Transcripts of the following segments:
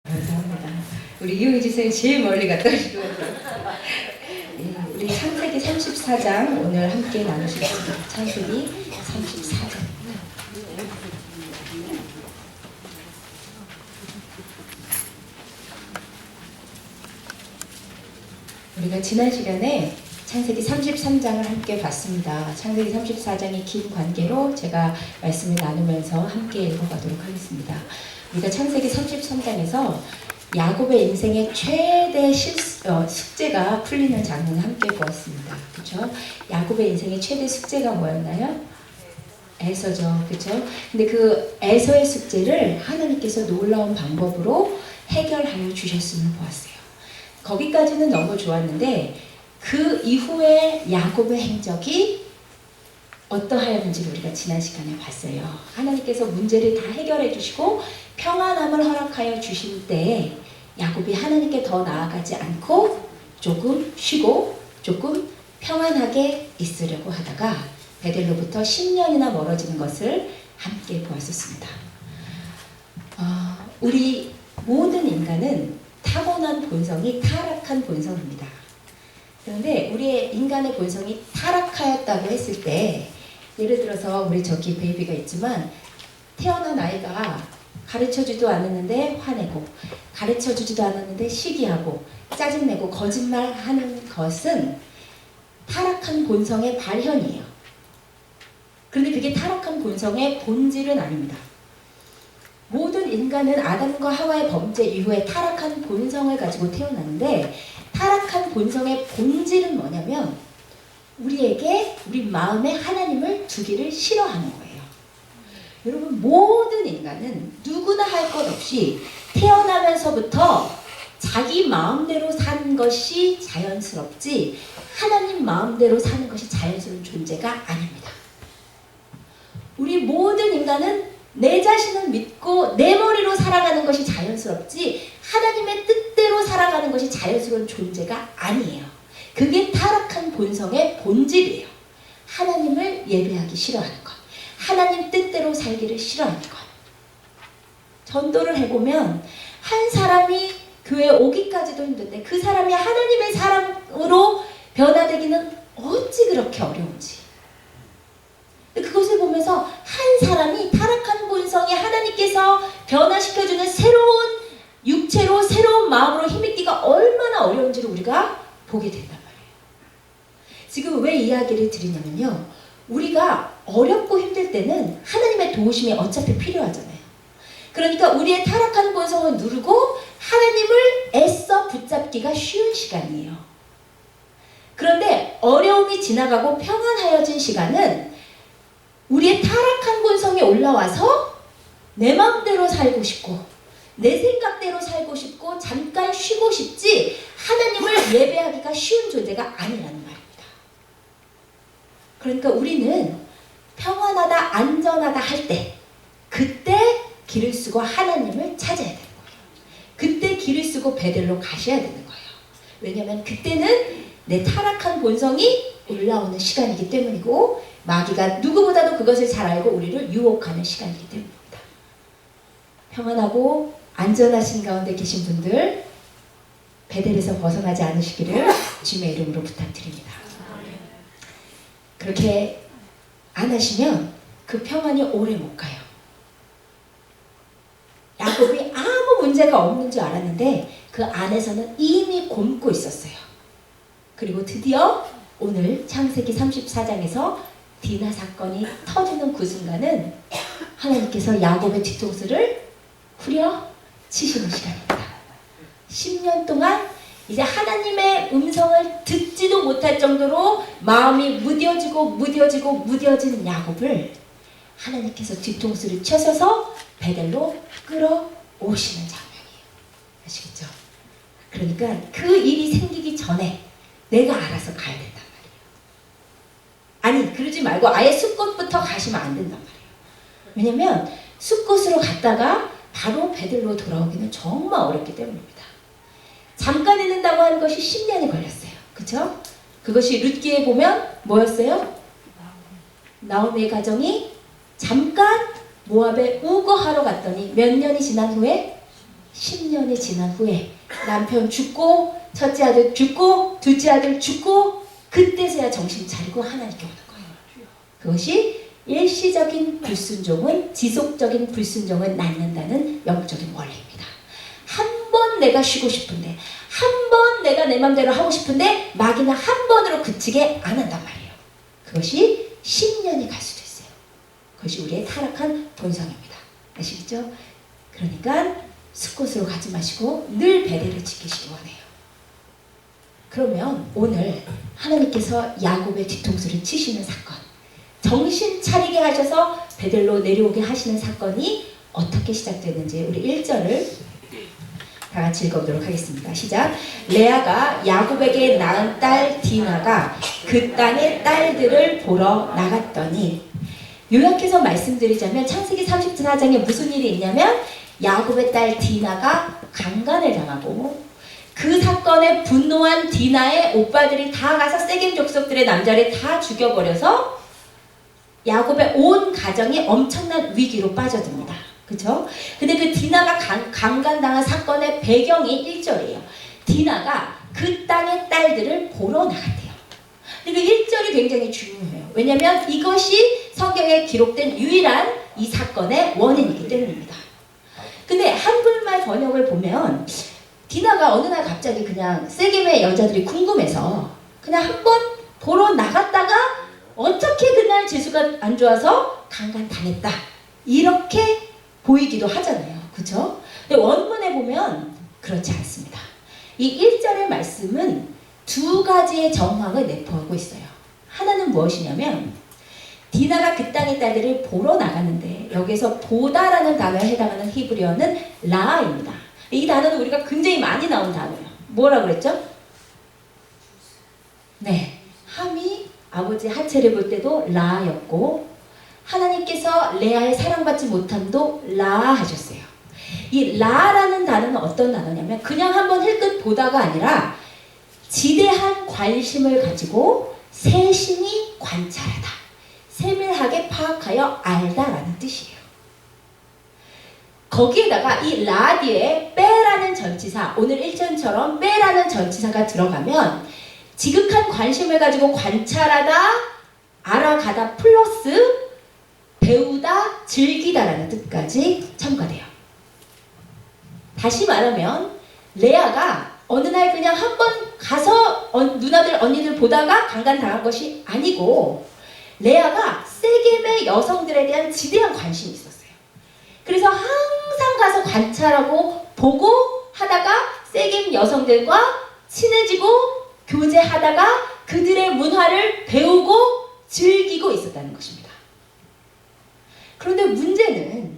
감사합니다. 우리 이용희 선생님 제일 멀리 갔다 오시고 우리 창세기 34장 오늘 함께 나누시겠습니다. 창세기 34장. 우리가 지난 시간에 창세기 33장을 함께 봤습니다. 창세기 34장의 긴 관계로 제가 말씀을 나누면서 함께 읽어가도록 하겠습니다. 우리가 창세기 33장에서 야곱의 인생의 최대 숙제가 풀리는 장면을 함께 보았습니다. 그렇죠? 야곱의 인생의 최대 숙제가 뭐였나요? 에서죠. 그렇죠? 근데 그 에서의 숙제를 하나님께서 놀라운 방법으로 해결하여 주셨음을 보았어요. 거기까지는 너무 좋았는데 그 이후에 야곱의 행적이 어떠하였는지 우리가 지난 시간에 봤어요. 하나님께서 문제를 다 해결해 주시고 평안함을 허락하여 주실 때 야곱이 하나님께 더 나아가지 않고 조금 쉬고 조금 평안하게 있으려고 하다가 베델로부터 10년이나 멀어지는 것을 함께 보았었습니다. 우리 모든 인간은 타고난 본성이 타락한 본성입니다. 그런데 우리의 인간의 본성이 타락하였다고 했을 때 예를 들어서 우리 저기 베이비가 있지만 태어난 아이가 가르쳐주지도 않았는데 화내고 가르쳐주지도 않았는데 시기하고 짜증내고 거짓말하는 것은 타락한 본성의 발현이에요. 그런데 그게 타락한 본성의 본질은 아닙니다. 모든 인간은 아담과 하와의 범죄 이후에 타락한 본성을 가지고 태어났는데 타락한 본성의 본질은 뭐냐면 우리에게 우리 마음에 하나님을 두기를 싫어하는 거예요. 여러분 모든 인간은 누구나 할 것 없이 태어나면서부터 자기 마음대로 사는 것이 자연스럽지 하나님 마음대로 사는 것이 자연스러운 존재가 아닙니다. 우리 모든 인간은 내 자신을 믿고 내 머리로 살아가는 것이 자연스럽지 하나님의 뜻대로 살아가는 것이 자연스러운 존재가 아니에요. 그게 타락한 본성의 본질이에요. 하나님을 예배하기 싫어하는 것, 하나님 뜻대로 살기를 싫어하는 것. 전도를 해보면 한 사람이 교회에 오기까지도 힘든데 그 사람이 하나님의 사람으로 변화되기는 어찌 그렇게 어려운지. 그것을 보면서 한 사람이 타락한 본성이 하나님께서 변화시켜주는 새로운 육체로 새로운 마음으로 힘있기가 얼마나 어려운지를 우리가 보게 된단 말이에요. 지금 왜 이야기를 드리냐면요. 우리가 어렵고 힘들 때는 하나님의 도우심이 어차피 필요하잖아요. 그러니까 우리의 타락한 본성을 누르고 하나님을 애써 붙잡기가 쉬운 시간이에요. 그런데 어려움이 지나가고 평안하여진 시간은 우리의 타락한 본성이 올라와서 내 마음대로 살고 싶고 내 생각대로 살고 싶고 잠깐 쉬고 싶지 하나님을 예배하기가 쉬운 존재가 아니라는 말입니다. 그러니까 우리는 평안하다 안전하다 할 때 그때 길을 쓰고 하나님을 찾아야 되는 거예요. 그때 길을 쓰고 베델로 가셔야 되는 거예요. 왜냐하면 그때는 내 타락한 본성이 올라오는 시간이기 때문이고 마귀가 누구보다도 그것을 잘 알고 우리를 유혹하는 시간이기 때문입니다. 평안하고 안전하신 가운데 계신 분들 베델에서 벗어나지 않으시기를 주님의 이름으로 부탁드립니다. 그렇게 안 하시면 그 평안이 오래 못 가요. 야곱이 아무 문제가 없는 줄 알았는데 그 안에서는 이미 곪고 있었어요. 그리고 드디어 오늘 창세기 34장에서 디나 사건이 터지는 그 순간은 하나님께서 야곱의 뒤통수를 후려 치시는 시간입니다. 10년 동안 이제 하나님의 음성을 듣지도 못할 정도로 마음이 무뎌진 야곱을 하나님께서 뒤통수를 쳐서서 베델로 끌어오시는 장면이에요. 아시겠죠? 그러니까 그 일이 생기기 전에 내가 알아서 가야 된단 말이에요. 아니 그러지 말고 아예 숫곳부터 가시면 안 된단 말이에요. 왜냐면 숫곳으로 갔다가 바로 베들로 돌아오기는 정말 어렵기 때문입니다. 잠깐 있는다고 하는 것이 10년이 걸렸어요. 그쵸? 그것이 룻기에 보면 뭐였어요? 나오미의 가정이 잠깐 모압에 우거하러 갔더니 몇 년이 지난 후에 10년이 지난 후에 남편 죽고 첫째 아들 죽고 둘째 아들 죽고 그때서야 정신 차리고 하나님께 오는 거예요. 그것이 일시적인 불순종은 지속적인 불순종을 낳는다는 영적인 원리입니다. 한 번 내가 쉬고 싶은데 한 번 내가 내 맘대로 하고 싶은데 마귀는 한 번으로 그치게 안 한단 말이에요. 그것이 10년이 갈 수도 있어요. 그것이 우리의 타락한 본성입니다. 아시겠죠? 그러니까 숲곳으로 가지 마시고 늘 베델을 지키시기 원해요. 그러면 오늘 하나님께서 야곱의 뒤통수를 치시는 사건, 정신 차리게 하셔서 베델로 내려오게 하시는 사건이 어떻게 시작됐는지 우리 1절을 다 같이 읽어보도록 하겠습니다. 시작. 레아가 야곱에게 낳은 딸 디나가 그 땅의 딸들을 보러 나갔더니, 요약해서 말씀드리자면 창세기 34장에 무슨 일이 있냐면 야곱의 딸 디나가 강간을 당하고 그 사건에 분노한 디나의 오빠들이 다 가서 세겜 족속들의 남자를 다 죽여버려서 야곱의 온 가정이 엄청난 위기로 빠져듭니다. 그쵸? 근데 그 디나가 강간당한 사건의 배경이 1절이에요. 디나가 그 땅의 딸들을 보러 나갔대요. 근데 그 1절이 굉장히 중요해요. 왜냐면 이것이 성경에 기록된 유일한 이 사건의 원인이기 때문입니다. 근데 한글말 번역을 보면 디나가 어느 날 갑자기 그냥 세겜의 여자들이 궁금해서 그냥 한번 보러 나갔다가 어떻게 그날 재수가 안 좋아서 강간당했다, 이렇게 보이기도 하잖아요. 그쵸? 근데 원문에 보면 그렇지 않습니다. 이 1절의 말씀은 두 가지의 정황을 내포하고 있어요. 하나는 무엇이냐면 디나가 그 땅의 딸들을 보러 나갔는데 여기서 보다라는 단어에 해당하는 히브리어는 라입니다. 이 단어는 우리가 굉장히 많이 나온 단어예요. 뭐라 그랬죠? 네, 함이 아버지 하체를 볼 때도 라였고 하나님께서 레아의 사랑받지 못함도 라 하셨어요. 이 라라는 단어는 어떤 단어냐면 그냥 한번 힐끗 보다가 아니라 지대한 관심을 가지고 세심히 관찰하다, 세밀하게 파악하여 알다라는 뜻이에요. 거기에다가 이 라 뒤에 빼라는 전치사, 오늘 1절처럼 빼라는 전치사가 들어가면 지극한 관심을 가지고 관찰하다, 알아가다 플러스 배우다, 즐기다라는 뜻까지 첨가돼요. 다시 말하면 레아가 어느 날 그냥 한번 가서 누나들 언니들 보다가 강간당한 것이 아니고 레아가 세겜의 여성들에 대한 지대한 관심이 있었어요. 그래서 항상 가서 관찰하고 보고 하다가 세겜 여성들과 친해지고 교제하다가 그들의 문화를 배우고 즐기고 있었다는 것입니다. 그런데 문제는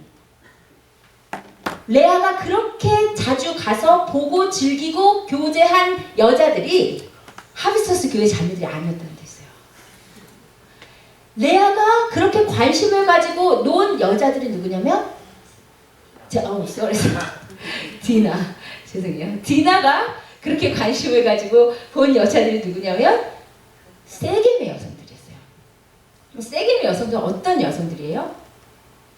레아가 그렇게 자주 가서 보고 즐기고 교제한 여자들이 하비스터스 교회 자매들이 아니었다는 데 있어요. 레아가 그렇게 관심을 가지고 논 여자들이 누구냐면 디나, 죄송해요. 디나가 그렇게 관심을 가지고 본 여자들이 누구냐면 세겜의 여성들이었어요. 세겜의 여성들은 어떤 여성들이에요?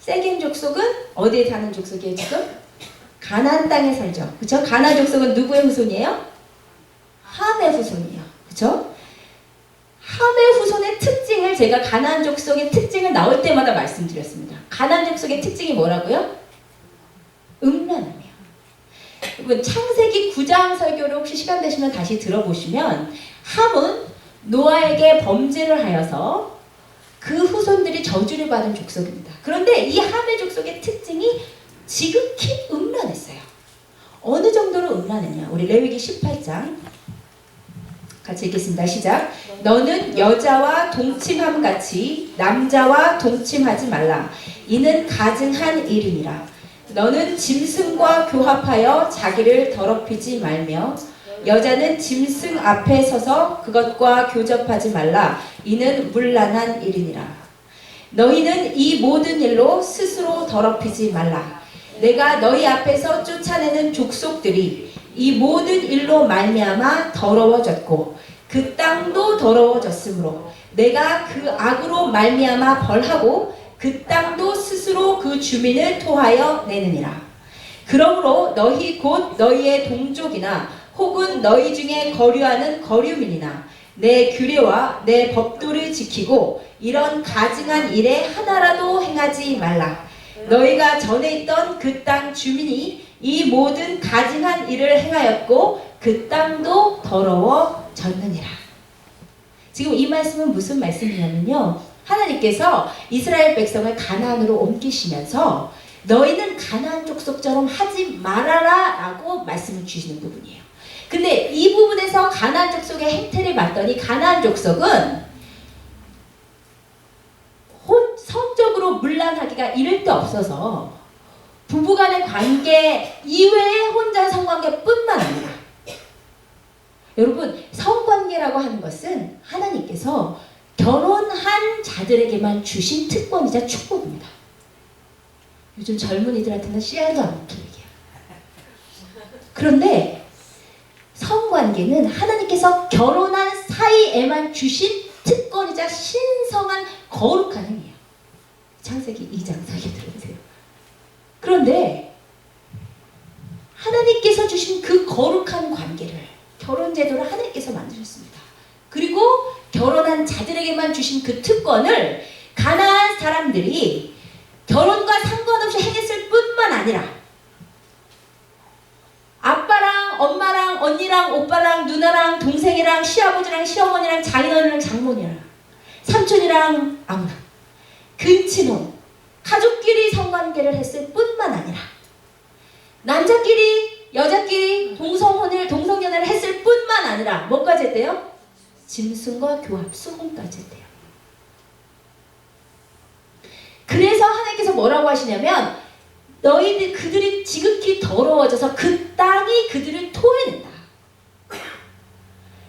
세겜 족속은 어디에 사는 족속이에요 지금? 가나안 땅에 살죠. 그쵸? 가나안 족속은 누구의 후손이에요? 함의 후손이에요. 그쵸? 함의 후손의 특징을 제가 가나안 족속의 특징을 나올 때마다 말씀드렸습니다. 가나안 족속의 특징이 뭐라고요? 음란함이에요. 여러분 창세기 9장 설교를 혹시 시간 되시면 다시 들어보시면 함은 노아에게 범죄를 하여서 그 후손들이 저주를 받은 족속입니다. 그런데 이 함의 족속의 특징이 지극히 음란했어요. 어느 정도로 음란했냐? 우리 레위기 18장 같이 읽겠습니다. 시작. 너는 여자와 동침함 같이 남자와 동침하지 말라. 이는 가증한 일이니라. 너는 짐승과 교합하여 자기를 더럽히지 말며 여자는 짐승 앞에 서서 그것과 교접하지 말라. 이는 문란한 일이니라. 너희는 이 모든 일로 스스로 더럽히지 말라. 내가 너희 앞에서 쫓아내는 족속들이 이 모든 일로 말미암아 더러워졌고 그 땅도 더러워졌으므로 내가 그 악으로 말미암아 벌하고 그 땅도 스스로 그 주민을 토하여 내느니라. 그러므로 너희 곧 너희의 동족이나 혹은 너희 중에 거류하는 거류민이나 내 규례와 내 법도를 지키고 이런 가증한 일에 하나라도 행하지 말라. 너희가 전에 있던 그 땅 주민이 이 모든 가증한 일을 행하였고 그 땅도 더러워졌느니라. 지금 이 말씀은 무슨 말씀이냐면요, 하나님께서 이스라엘 백성을 가나안으로 옮기시면서 너희는 가나안 족속처럼 하지 말아라 라고 말씀을 주시는 부분이에요. 근데 이 부분에서 가나안 족속의 행태를 봤더니 가나안 족속은 성적으로 문란하기가 이를 데 없어서 부부간의 관계 이외에 혼자 성관계뿐만 아니라, 여러분 성관계라고 하는 것은 하나님께서 결혼한 자들에게만 주신 특권이자 축복입니다. 요즘 젊은이들한테는 씨알도 안 먹힐 얘기야. 그런데 성관계는 하나님께서 결혼한 사이에만 주신 특권이자 신성한 거룩한 행위예요. 창세기 2장 4절 들어보세요. 그런데 하나님께서 주신 그 거룩한 관계를, 결혼 제도를 하나님께서 만드셨습니다. 그리고 결혼한 자들에게만 주신 그 특권을 가나안 사람들이 결혼과 상관없이 행했을 뿐만 아니라 아빠랑 엄마랑 언니랑 오빠랑 누나랑 동생이랑 시아버지랑 시어머니랑 장인어른이랑 장모님이랑 삼촌이랑 아무나 근친혼 가족끼리 성관계를 했을 뿐만 아니라 남자끼리 여자끼리 동성연애를 했을 뿐만 아니라 뭐까지 했대요? 짐승과 교합, 수혼까지 했대요. 그래서 하나님께서 뭐라고 하시냐면 그들이 지극히 더러워져서 그 땅이 그들을 토해낸다.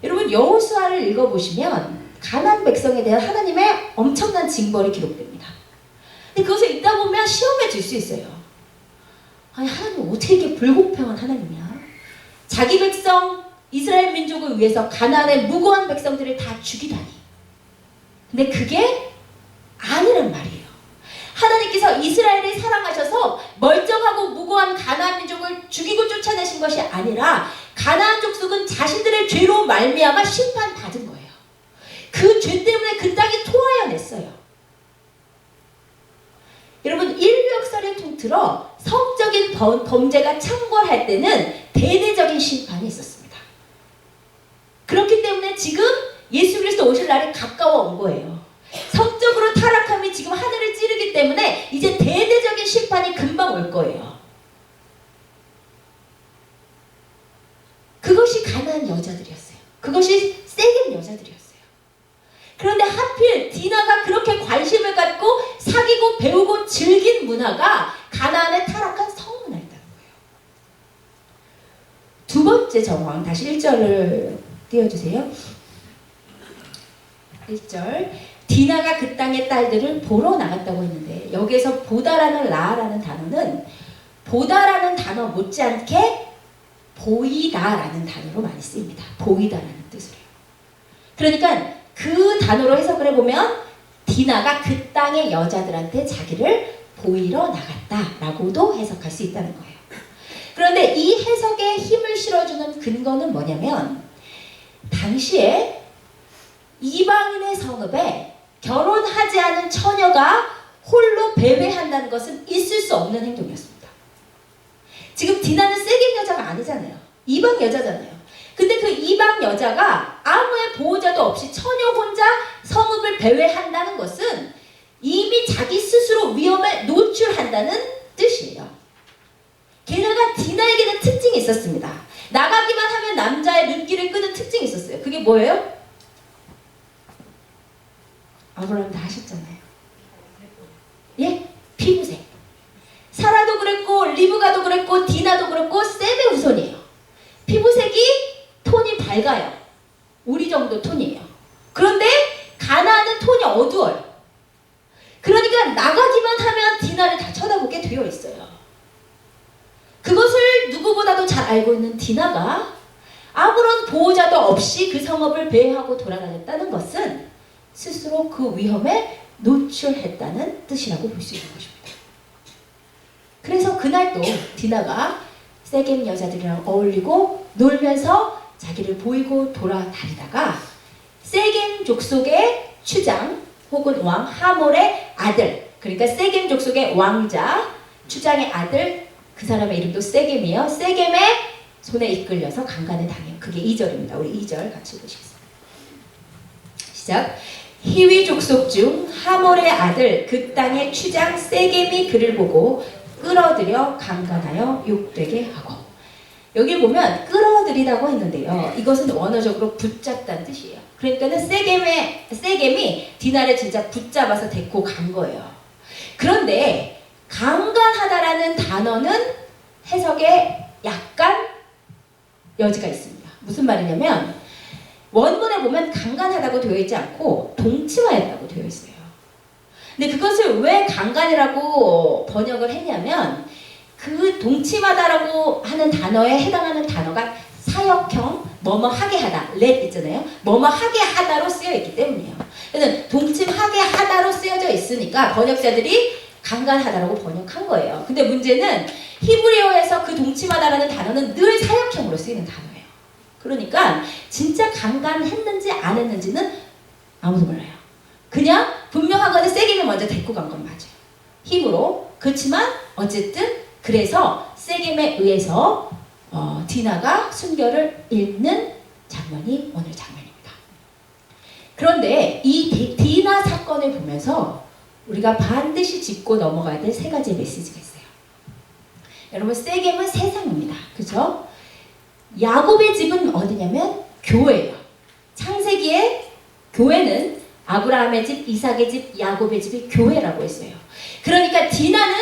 여러분 여호수아를 읽어보시면 가나안 백성에 대한 하나님의 엄청난 징벌이 기록됩니다. 근데 그것을 읽다 보면 시험해질 수 있어요. 아니 하나님 어떻게 이렇게 불공평한 하나님이야? 자기 백성 이스라엘 민족을 위해서 가나안의 무고한 백성들을 다 죽이다니. 근데 그게 아니란 말이에요. 하나님께서 이스라엘을 사랑하셔서 멀쩡하고 무고한 가나안 민족을 죽이고 쫓아내신 것이 아니라 가나안 족속은 자신들의 죄로 말미암아 심판받은 거예요. 그 죄 때문에 그 땅이 토하여냈어요. 여러분 인류 역사를 통틀어 성적인 범죄가 창궐할 때는 대대적인 심판이 있었습니다. 그렇기 때문에 지금 예수 그리스도 오실 날이 가까워 온 거예요. 성적으로 타락함이 지금 하늘을 찌르기 때문에 이제 대대적인 심판이 금방 올 거예요. 그것이 가나안 여자들이었어요. 그것이 세겜 여자들이었어요. 그런데 하필 디나가 그렇게 관심을 갖고 사귀고 배우고 즐긴 문화가 가나안의 타락한 성문화였다는 거예요. 두 번째 정황, 다시 1절을 띄워주세요. 1절, 디나가 그 땅의 딸들을 보러 나갔다고 했는데 여기에서 보다라는 라라는 단어는 보다라는 단어 못지않게 보이다라는 단어로 많이 쓰입니다. 보이다라는 뜻으로. 그러니까 그 단어로 해석을 해보면 디나가 그 땅의 여자들한테 자기를 보이러 나갔다라고도 해석할 수 있다는 거예요. 그런데 이 해석에 힘을 실어주는 근거는 뭐냐면 당시에 이방인의 성읍에 결혼하지 않은 처녀가 홀로 배회한다는 것은 있을 수 없는 행동이었습니다. 지금 디나는 세겜 여자가 아니잖아요. 이방 여자잖아요. 근데 그 이방 여자가 아무의 보호자도 없이 처녀 혼자 성읍을 배회한다는 것은 이미 자기 스스로 위험에 노출한다는 뜻이에요. 게다가 디나에게는 특징이 있었습니다. 나가기만 하면 남자의 눈길을 끄는 특징이 있었어요. 그게 뭐예요? 아브라함 다 하셨잖아요. 예? 피부색. 사라도 그랬고 리브가도 그랬고 디나도 그랬고 셈의 후손이에요. 피부색이 톤이 밝아요. 우리 정도 톤이에요. 그런데 가나안은 톤이 어두워요. 그러니까 나가기만 하면 디나를 다 쳐다보게 되어 있어요. 그것을 누구보다도 잘 알고 있는 디나가 아무런 보호자도 없이 그 성읍을 배회하고 돌아다녔다는 것은 스스로 그 위험에 노출했다는 뜻이라고 볼 수 있는 것입니다. 그래서 그날 또 디나가 세겜 여자들이랑 어울리고 놀면서 자기를 보이고 돌아다니다가 세겜 족속의 추장 혹은 왕 하몰의 아들, 그러니까 세겜 족속의 왕자 추장의 아들, 그 사람의 이름도 세겜이에요. 세겜의 손에 이끌려서 강간에 당해요. 그게 2절입니다. 우리 2절 같이 보시겠습니다. 시작. 히위 족속 중 하몰의 아들 그 땅의 추장 세겜이 그를 보고 끌어들여 강간하여 욕되게 하고, 여기 보면 끌어들이다고 했는데요. 이것은 원어적으로 붙잡다는 뜻이에요. 그러니까는 세겜이 디나를 진짜 붙잡아서 데리고 간 거예요. 그런데 강간하다라는 단어는 해석에 약간 여지가 있습니다. 무슨 말이냐면 원문에 보면 강간하다고 되어 있지 않고 동침하였다고 되어 있어요. 근데 그것을 왜 강간이라고 번역을 했냐면 그 동침하다라고 하는 단어에 해당하는 단어가 사역형 뭐뭐 하게 하다, let 있잖아요. 뭐뭐 하게 하다로 쓰여 있기 때문이에요. 그래서 동침하게 하다로 쓰여져 있으니까 번역자들이 강간하다라고 번역한 거예요. 근데 문제는 히브리어에서 그 동침하다라는 단어는 늘 사역형으로 쓰이는 단어예요. 그러니까 진짜 강간했는지 안 했는지는 아무도 몰라요. 그냥 분명한 거는 세겜이 먼저 데리고 간 건 맞아요. 힘으로. 그렇지만 어쨌든 그래서 세겜에 의해서 디나가 순결을 잃는 장면이 오늘 장면입니다. 그런데 이 디나 사건을 보면서 우리가 반드시 짚고 넘어가야 될 세 가지 메시지가 있어요. 여러분, 세겜은 세상입니다. 그죠? 야곱의 집은 어디냐면 교회예요. 창세기에 교회는 아브라함의 집, 이삭의 집, 야곱의 집이 교회라고 했어요. 그러니까 디나는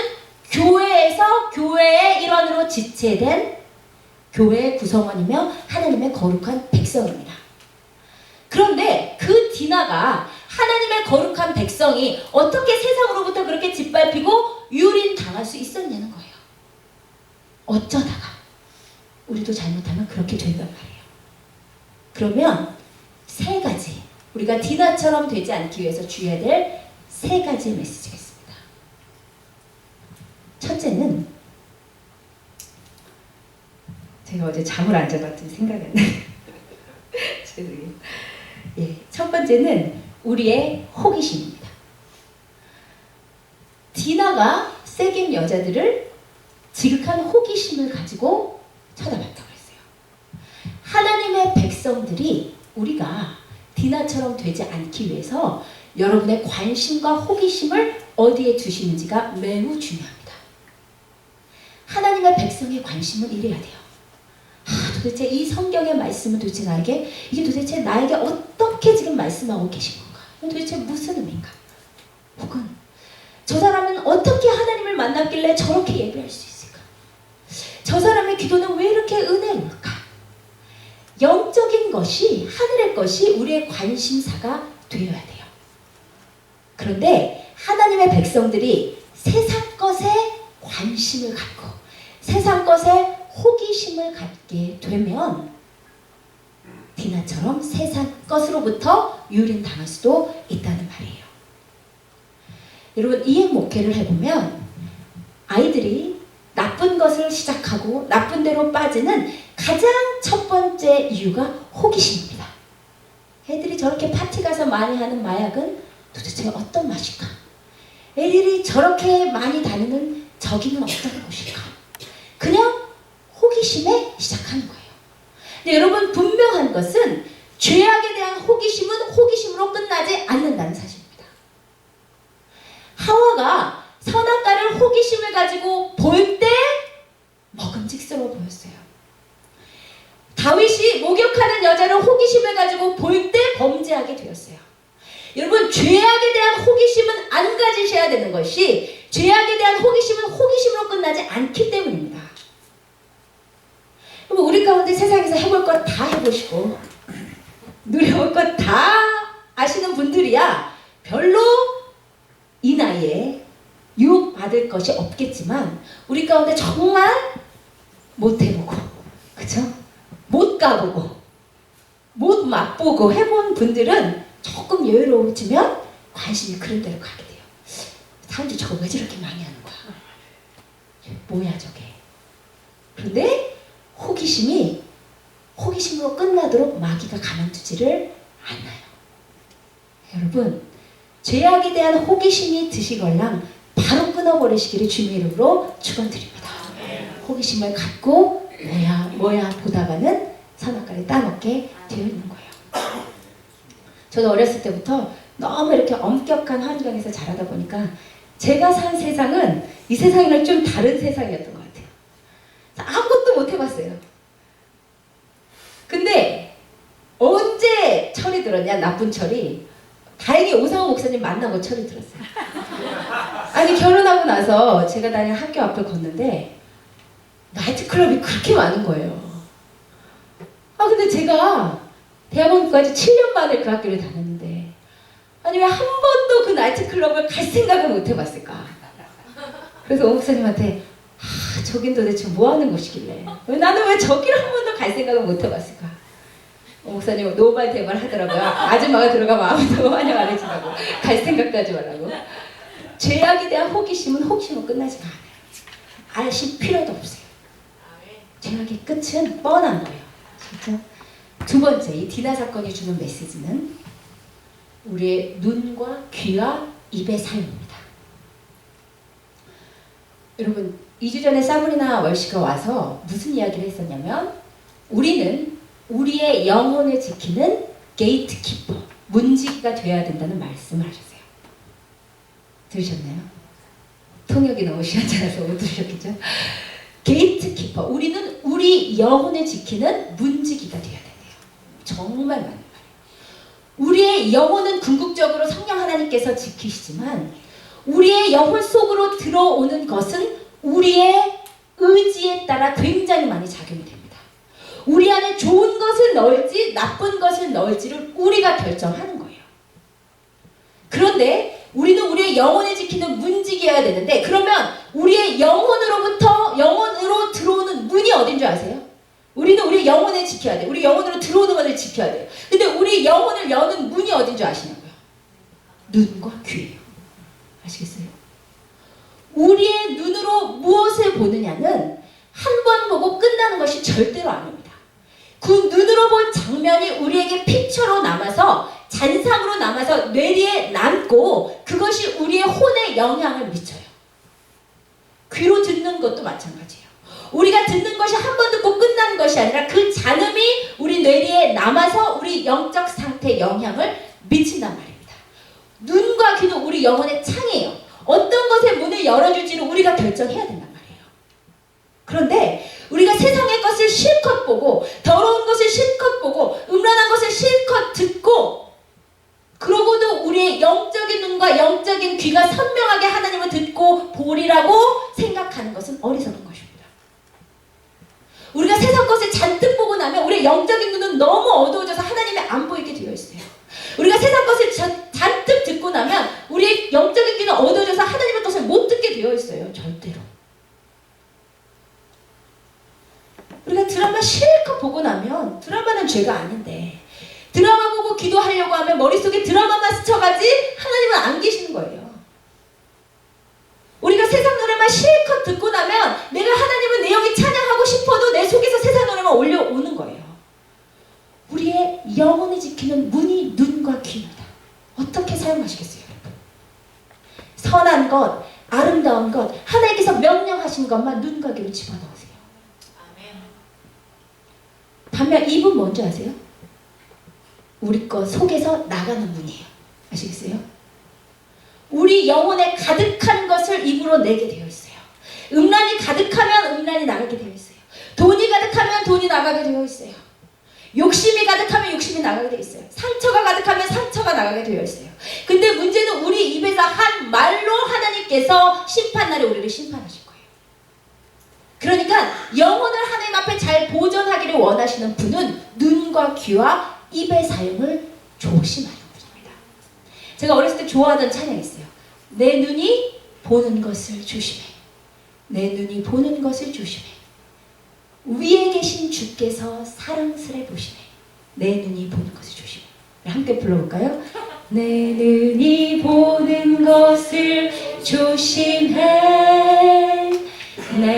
교회에서 교회의 일원으로 지체된 교회의 구성원이며 하나님의 거룩한 백성입니다. 그런데 그 디나가 하나님의 거룩한 백성이 어떻게 세상으로부터 그렇게 짓밟히고 유린당할 수 있었냐는 거예요. 어쩌다가 우리도 잘못하면 그렇게 된단 말이에요. 그러면 세 가지, 우리가 디나처럼 되지 않기 위해서 주의해야 될 세 가지 메시지가 있습니다. 첫째는, 제가 어제 잠을 안 자봤더니 생각이 안 나요. 죄송해요. 예, 첫 번째는 우리의 호기심입니다. 디나가 세겜 여자들을 지극한 호기심을 가지고 쳐다봤다고 했어요. 하나님의 백성들이 우리가 디나처럼 되지 않기 위해서 여러분의 관심과 호기심을 어디에 두시는지가 매우 중요합니다. 하나님의 백성의 관심은 이래야 돼요. 도대체 이 성경의 말씀은 도대체 이게 도대체 나에게 어떻게 지금 말씀하고 계신 건가? 도대체 무슨 의미인가? 혹은 저 사람은 어떻게 하나님을 만났길래 저렇게 예배할 수 있을까? 저 사람의 기도는 왜 이렇게 은혜로울까? 영적인 것이, 하늘의 것이 우리의 관심사가 되어야 돼요. 그런데 하나님의 백성들이 세상 것에 관심을 갖고 세상 것에 호기심을 갖게 되면 디나처럼 세상 것으로부터 유린당할 수도 있다는 말이에요. 여러분, 이행 목회를 해보면 아이들이 나쁜 것을 시작하고 나쁜 데로 빠지는 가장 첫 번째 이유가 호기심입니다. 애들이 저렇게 파티 가서 많이 하는 마약은 도대체 어떤 맛일까? 애들이 저렇게 많이 다니는 저기는 어떤 곳일까? 그냥 호기심에 시작하는 거예요. 근데 여러분, 분명한 것은 죄악에 대한 호기심은 호기심으로 끝나지 않는다는 사실입니다. 하와가 선악과를 호기심을 가지고 볼 때 먹음직스러워 보였어요. 다윗이 목욕하는 여자를 호기심을 가지고 볼 때 범죄하게 되었어요. 여러분, 죄악에 대한 호기심은 안 가지셔야 되는 것이, 죄악에 대한 호기심은 호기심으로 끝나지 않기 때문입니다. 여러분, 우리 가운데 세상에서 해볼 것 다 해보시고 누려볼 것 다 아시는 분들이야 별로 이 나이에 유혹받을 것이 없겠지만, 우리 가운데 정말 못 해보고, 그쵸? 못 가보고, 못 맛보고 해본 분들은 조금 여유로워지면 관심이 그런 대로 가게 돼요. 사람들이 저거 왜 저렇게 많이 하는 거야? 뭐야 저게. 그런데 호기심으로 끝나도록 마귀가 가만두지를 않아요. 여러분, 죄악에 대한 호기심이 드시걸랑 바로 끊어버리시기를 주님의 이름으로 축원드립니다. 호기심을 갖고 뭐야 보다가는 선악과를 따먹게 되어 있는 거예요. 저도 어렸을 때부터 너무 이렇게 엄격한 환경에서 자라다 보니까 제가 산 세상은 이 세상이랑 좀 다른 세상이었던 것 같아요. 아무것도 못 해봤어요. 근데 언제 철이 들었냐, 나쁜 철이. 다행히 오상호 목사님 만나고 철이 들었어요. 아니, 결혼하고 나서 제가 다니는 학교 앞을 걷는데 나이트클럽이 그렇게 많은 거예요. 근데 제가 대학원까지 7년 만에 그 학교를 다녔는데 아니 왜 한 번도 그 나이트클럽을 갈 생각을 못 해봤을까. 그래서 오 목사님한테 저긴 도대체 뭐 하는 곳이길래 나는 왜 저기를 한 번도 갈 생각을 못 해봤을까. 오 목사님은 노발 대발 하더라고요. 아줌마가 들어가면 아무도 환영 안 해준다고. 갈 생각도 하지 말라고. 죄악에 대한 호기심은 호기심으로 끝나지가 않아요. 아실 필요도 없어요. 죄악의 끝은 뻔한 거예요. 진짜. 두 번째, 이 디나 사건이 주는 메시지는 우리의 눈과 귀와 입의 사용입니다. 여러분, 2주 전에 사브리나 월시가 와서 무슨 이야기를 했었냐면 우리는 우리의 영혼을 지키는 게이트키퍼, 문지기가 되어야 된다는 말씀을 하셨어요. 들으셨나요? 통역이 너무 시원찮아서 못 들으셨겠죠? 게이트키퍼, 우리는 우리 영혼을 지키는 문지기가 되어야 된대요. 정말 맞는 말이에요. 우리의 영혼은 궁극적으로 성령 하나님께서 지키시지만 우리의 영혼 속으로 들어오는 것은 우리의 의지에 따라 굉장히 많이 작용이 됩니다. 우리 안에 좋은 것을 넣을지 나쁜 것을 넣을지를 우리가 결정하는 거예요. 그런데 우리는 우리의 영혼을 지키는 문지기여야 되는데 그러면 우리의 영혼으로 들어오는 문이 어딘 줄 아세요? 우리는 우리 영혼을 지켜야 돼요. 우리 영혼으로 들어오는 것을 지켜야 돼요. 근데 우리 영혼을 여는 문이 어딘 줄 아시냐고요? 눈과 귀예요. 아시겠어요? 우리의 눈으로 무엇을 보느냐는 한 번 보고 끝나는 것이 절대로 아닙니다. 그 눈으로 본 장면이 우리에게 피처로 남아서 잔상으로 남아서 뇌리에 남고 그것이 우리의 혼에 영향을 미쳐요. 귀로 듣는 것도 마찬가지예요. 우리가 듣는 것이 한 번 듣고 끝나는 것이 아니라 그 잔음이 우리 뇌리에 남아서 우리 영적 상태에 영향을 미친단 말입니다. 눈과 귀는 우리 영혼의 창이에요. 어떤 것에 문을 열어줄지를 우리가 결정해야 된단 말이에요. 그런데 우리가 세상의 것을 실컷 보고 더러운 것을 실컷 보고 음란한 것을 실컷 듣고 그러고도 우리의 영적인 눈과 영적인 귀가 선명하게 하나님을 듣고 보리라고 생각하는 것은 어리석은 것입니다. 우리가 세상 것을 잔뜩 보고 나면 우리의 영적인 눈은 너무 어두워져서 하나님이 안 보이게 되어 있어요. 우리가 세상 것을 잔뜩 듣고 나면 우리의 영적인 귀는 어두워져서 하나님의 뜻을 못 듣게 되어 있어요. 절대로. 우리가 드라마 실컷 보고 나면 드라마는 죄가 아닌데 드라마 보고 기도하려고 하면 머릿속에 드라마만 스쳐가지 하나님은 안 계시는 거예요. 우리가 세상 노래만 실컷 듣고 나면 내가 하나님은 내 영이 찬양하고 싶어도 내 속에서 세상 노래만 올려오는 거예요. 우리의 영혼을 지키는 문이 눈과 귀입니다. 어떻게 사용하시겠어요, 여러분? 선한 것, 아름다운 것, 하나님께서 명령하신 것만 눈과 귀로 집어넣으세요. 반면 입은 뭔지 아세요? 우리 거 속에서 나가는 문이에요. 아시겠어요? 우리 영혼에 가득한 것을 입으로 내게 되어 있어요. 음란이 가득하면 음란이 나가게 되어 있어요. 돈이 가득하면 돈이 나가게 되어 있어요. 욕심이 가득하면 욕심이 나가게 되어 있어요. 상처가 가득하면 상처가 나가게 되어 있어요. 근데 문제는 우리 입에서 한 말로 하나님께서 심판날에 우리를 심판하실 거예요. 그러니까 영혼을 하나님 앞에 잘 보존하기를 원하시는 분은 눈과 귀와 입의 사용을 조심하는 분입니다. 제가 어렸을 때 좋아하던 찬양이 있어요. 내 눈이 보는 것을 조심해. 내 눈이 보는 것을 조심해. 위에 계신 주께서 사랑스레 보시네. 내 눈이 보는 것을 조심해. 함께 불러볼까요? 내 눈이 보는 것을 조심해. 내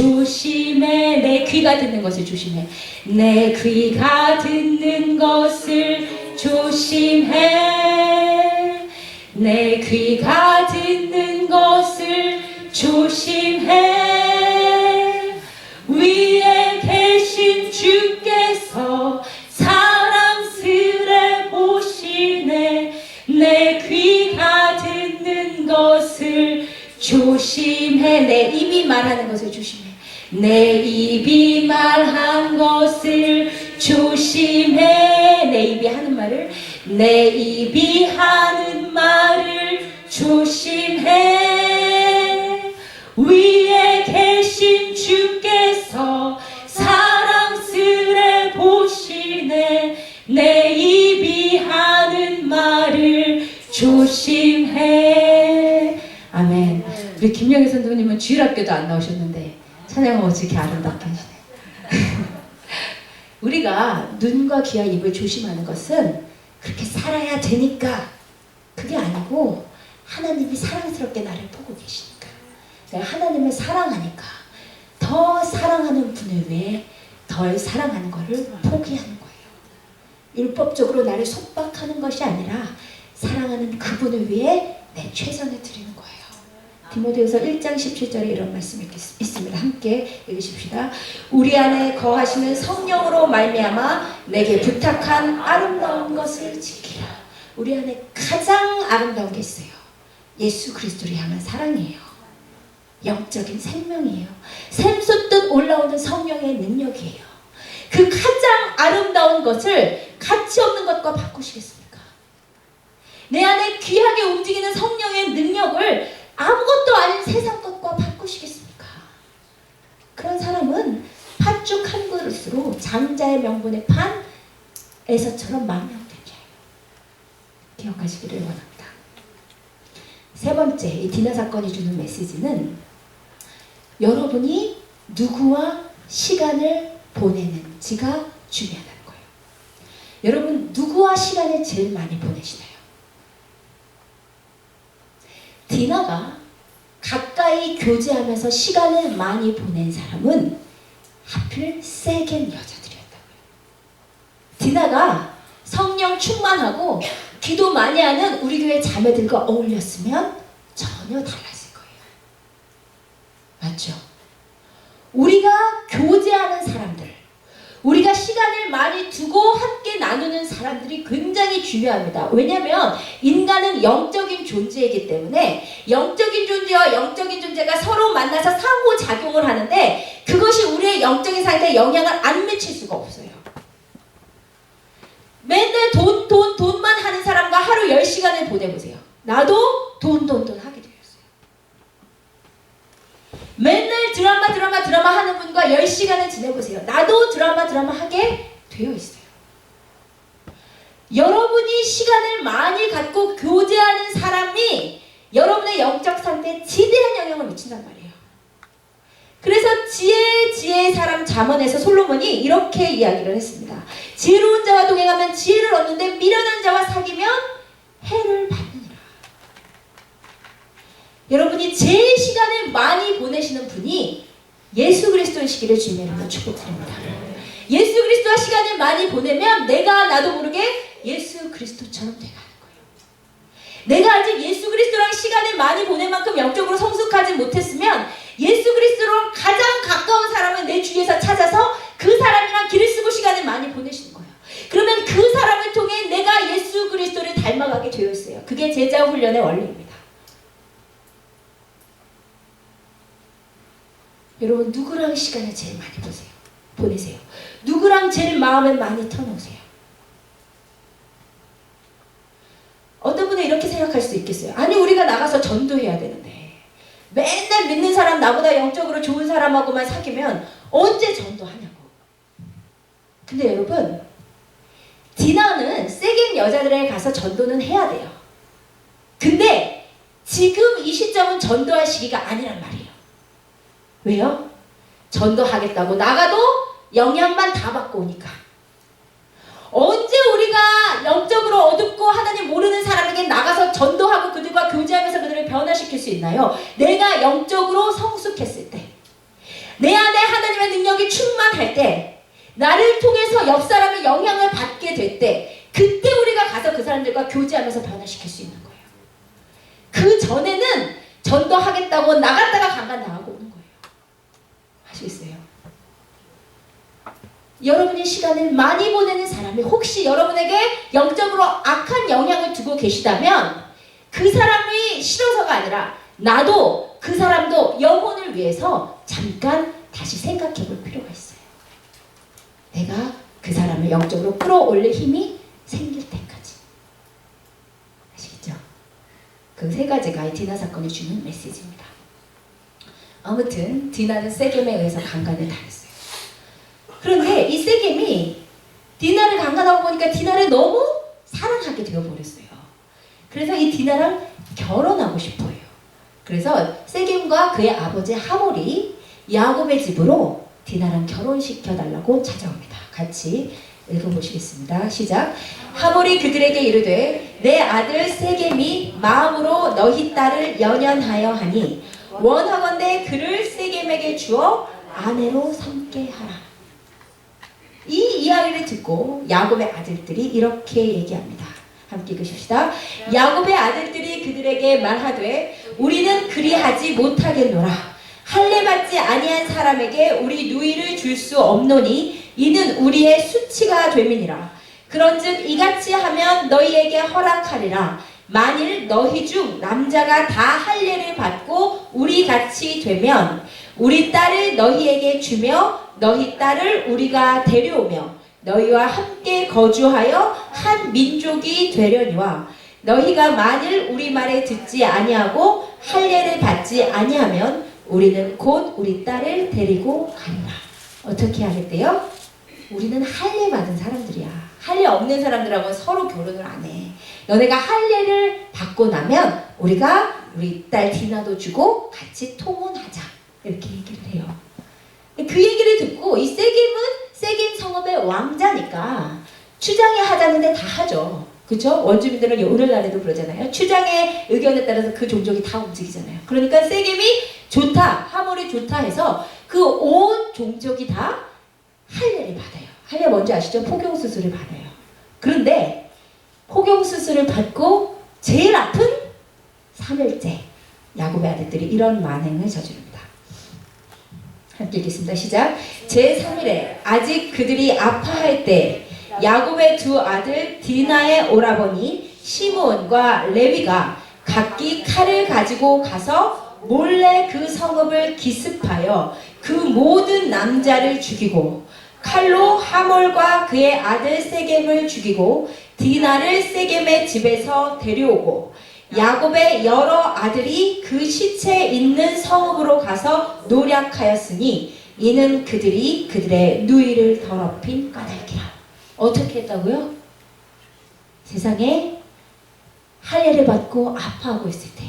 조심해. 내 귀가 듣는 것을 조심해. 내 귀가 듣는 것을 조심해. 내 귀가 듣는 것을 조심해. 위에 계신 주께서 사랑스레 보시네. 내 귀가 듣는 것을 조심해. 내 입이 말하는 것을 조심해. 내 입이 말한 것을 조심해. 내 입이 하는 말을, 내 입이 하는 말을 조심해. 위에 계신 주께서 사랑스레 보시네. 내 입이 하는 말을 조심해. 아멘. 우리 김영희 선생님은 주일학교도 안 나오셨는데 찬양을 어떻게 아름답게 하시네. 우리가 눈과 귀와 입을 조심하는 것은 그렇게 살아야 되니까 그게 아니고 하나님이 사랑스럽게 나를 보고 계시니까, 내가 하나님을 사랑하니까 더 사랑하는 분을 위해 덜 사랑하는 것을 포기하는 거예요. 율법적으로 나를 속박하는 것이 아니라 사랑하는 그분을 위해 내 최선을 드리는 거예요. 디모데후서 1장 17절에 이런 말씀이 있습니다. 함께 읽으십시다. 우리 안에 거하시는 성령으로 말미암아 내게 부탁한 아름다운 것을 지키라. 우리 안에 가장 아름다운 게 있어요. 예수 그리스도를 향한 사랑이에요. 영적인 생명이에요. 샘솟듯 올라오는 성령의 능력이에요. 그 가장 아름다운 것을 가치 없는 것과 바꾸시겠습니까? 내 안에 귀하게 움직이는 성령의 능력을 아무것도 아닌 세상 것과 바꾸시겠습니까? 그런 사람은 팥죽 한 그릇으로 장자의 명분의 판 에서처럼 망명된 자예요. 기억하시기를 원합니다. 세 번째, 이 디나 사건이 주는 메시지는 여러분이 누구와 시간을 보내는지가 중요하다는 거예요. 여러분 누구와 시간을 제일 많이 보내시나요? 디나가 가까이 교제하면서 시간을 많이 보낸 사람은 하필 세겜 여자들이었다고요. 디나가 성령 충만하고 기도 많이 하는 우리 교회 자매들과 어울렸으면 전혀 달랐을 거예요. 맞죠? 우리가 교제하는 사람들, 우리가 시간을 많이 두고 함께 나누는 사람들이 굉장히 중요합니다. 왜냐하면 인간은 영적인 존재이기 때문에 영적인 존재와 영적인 존재가 서로 만나서 상호작용을 하는데 그것이 우리의 영적인 상태에 영향을 안 미칠 수가 없어요. 맨날 돈만 하는 사람과 하루 10시간을 보내보세요. 나도 돈 하게 되었어요. 맨날 드라마 하는 분과 10시간을 지내보세요. 나도 드라마 하게 되어 있어요. 여러분이 시간을 많이 갖고 교제하는 사람이 여러분의 영적 상태에 지대한 영향을 미친단 말이에요. 그래서 지혜의 사람 잠언에서 솔로몬이 이렇게 이야기를 했습니다. 지혜로운 자와 동행하면 지혜를 얻는데 미련한 자와 사귀면 해를 받느니라. 여러분이 제일 시간을 많이 보내시는 분이 예수 그리스도이시기를 주님의 이름으로 축복드립니다. 예수 그리스도와 시간을 많이 보내면 내가 나도 모르게 예수 그리스도처럼 돼가는 거예요. 내가 아직 예수 그리스도랑 시간을 많이 보낼 만큼 영적으로 성숙하지 못했으면 예수 그리스도랑 가장 가까운 사람을 내 주위에서 찾아서 그 사람이랑 길을 쓰고 시간을 많이 보내시는 거예요. 그러면 그 사람을 통해 내가 예수 그리스도를 닮아가게 되어 있어요. 그게 제자 훈련의 원리입니다. 여러분 누구랑 시간을 제일 많이 보내세요? 누구랑 제일 마음을 많이 터놓으세요? 어떤 분은 이렇게 생각할 수 있겠어요. 아니 우리가 나가서 전도해야 되는데 맨날 믿는 사람 나보다 영적으로 좋은 사람하고만 사귀면 언제 전도하냐고. 근데 여러분 디나는 세겜 여자들에게 가서 전도는 해야 돼요. 근데 지금 이 시점은 전도할 시기가 아니란 말이에요. 왜요? 전도하겠다고 나가도 영향만 다 받고 오니까. 언제 우리가 영적으로 어둡고 하나님 모르는 사람에게 나가서 전도하고 그들과 교제하면서 그들을 변화시킬 수 있나요? 내가 영적으로 성숙했을 때, 내 안에 하나님의 능력이 충만할 때, 나를 통해서 옆 사람의 영향을 받게 될 때, 그때 우리가 가서 그 사람들과 교제하면서 변화시킬 수 있는 거예요. 그 전에는 전도하겠다고 나갔다가 강간당하고 오는 거예요. 아시겠어요? 여러분이 시간을 많이 보내는 사람이 혹시 여러분에게 영적으로 악한 영향을 두고 계시다면 그 사람이 싫어서가 아니라 나도 그 사람도 영혼을 위해서 잠깐 다시 생각해 볼 필요가 있어요. 내가 그 사람을 영적으로 끌어올릴 힘이 생길 때까지. 아시겠죠? 그 세 가지가 이 디나 사건이 주는 메시지입니다. 아무튼 디나는 세겜에 의해서 강간을 당했어요. 그런데 이 세겜이 디나를 강간하고 보니까 디나를 너무 사랑하게 되어버렸어요. 그래서 이 디나랑 결혼하고 싶어요. 그래서 세겜과 그의 아버지 하몰이 야곱의 집으로 디나랑 결혼시켜달라고 찾아옵니다. 같이 읽어보시겠습니다. 시작. 하몰이 그들에게 이르되 내 아들 세겜이 마음으로 너희 딸을 연연하여 하니 원하건대 그를 세겜에게 주어 아내로 삼게 하라. 이 이야기를 듣고 야곱의 아들들이 이렇게 얘기합니다. 함께 읽으십시다. 야곱의 아들들이 그들에게 말하되 우리는 그리하지 못하겠노라. 할례받지 아니한 사람에게 우리 누이를 줄 수 없노니 이는 우리의 수치가 됨이니라. 그런즉 이같이 하면 너희에게 허락하리라. 만일 너희 중 남자가 다 할례를 받고 우리 같이 되면 우리 딸을 너희에게 주며 너희 딸을 우리가 데려오며 너희와 함께 거주하여 한 민족이 되려니와 너희가 만일 우리 말에 듣지 아니하고 할례를 받지 아니하면 우리는 곧 우리 딸을 데리고 가리라. 어떻게 하겠대요? 우리는 할례 받은 사람들이야. 할례 없는 사람들하고 서로 결혼을 안 해. 너네가 할례를 받고 나면 우리가 우리 딸 디나도 주고 같이 통혼하자. 이렇게 얘기를 해요. 그 얘기를 듣고 이 세겜은 세겜 성읍의 왕자니까 추장이 하자는데 다 하죠. 그렇죠? 원주민들은 오늘날에도 그러잖아요. 추장의 의견에 따라서 그 종족이 다 움직이잖아요. 그러니까 세겜이 좋다, 하몰이 좋다 해서 그 온 종족이 다 할례를 받아요. 할례 뭔지 아시죠? 포경수술을 받아요. 그런데 포경수술을 받고 제일 아픈 3일째 야곱의 아들들이 이런 만행을 저지릅니다. 함께 읽겠습니다. 시작. 제3일에 아직 그들이 아파할 때 야곱의 두 아들 디나의 오라버니 시므온과 레위가 각기 칼을 가지고 가서 몰래 그 성읍을 기습하여 그 모든 남자를 죽이고 칼로 하몰과 그의 아들 세겜을 죽이고 디나를 세겜의 집에서 데려오고 야곱의 여러 아들이 그 시체 있는 성읍으로 가서 노략하였으니 이는 그들이 그들의 누이를 더럽힌 까닭이라. 어떻게 했다고요? 세상에 할례를 받고 아파하고 있을 때